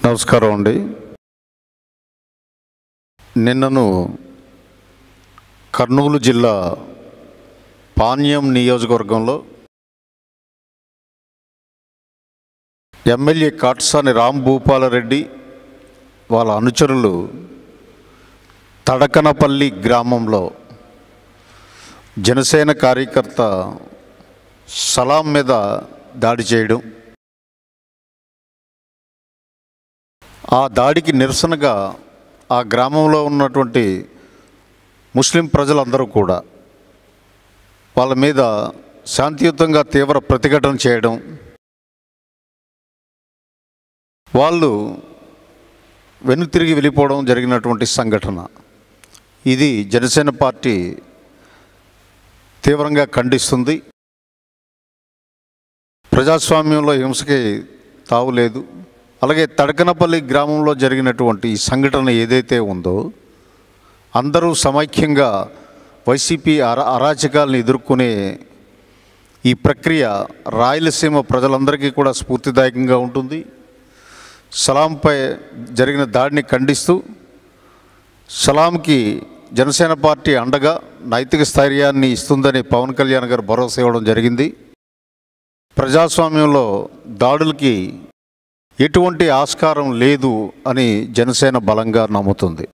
నమస్కారం అండి. నిన్నను కర్నూలు జిల్లా పాణ్యం నియోజకవర్గంలో ఎమ్మెల్యే కాట్సాని రాంభూపాలరెడ్డి వాళ్ళ అనుచరులు తడకనపల్లి గ్రామంలో జనసేన కార్యకర్త సలాం మీద దాడి చేయడం, ఆ దాడికి నిరసనగా ఆ గ్రామంలో ఉన్నటువంటి ముస్లిం ప్రజలందరూ కూడా వాళ్ళ మీద శాంతియుతంగా తీవ్ర ప్రతిఘటన చేయడం, వాళ్ళు వెనుతిరిగి వెళ్ళిపోవడం జరిగినటువంటి సంఘటన. ఇది జనసేన పార్టీ తీవ్రంగా ఖండిస్తుంది. ప్రజాస్వామ్యంలో హింసకి తావులేదు. అలాగే తడకనపల్లి గ్రామంలో జరిగినటువంటి ఈ సంఘటన ఏదైతే ఉందో, అందరూ సమైక్యంగా వైసీపీ అరాచకాలను ఎదుర్కొనే ఈ ప్రక్రియ రాయలసీమ ప్రజలందరికీ కూడా స్ఫూర్తిదాయకంగా ఉంటుంది. సలాంపై జరిగిన దాడిని ఖండిస్తూ సలాంకి జనసేన పార్టీ అండగా నైతిక స్థైర్యాన్ని ఇస్తుందని పవన్ కళ్యాణ్ గారు భరోసా ఇవ్వడం జరిగింది. ప్రజాస్వామ్యంలో దాడులకి ఎటువంటి ఆస్కారం లేదు అని జనసేన బలంగా నమ్ముతుంది.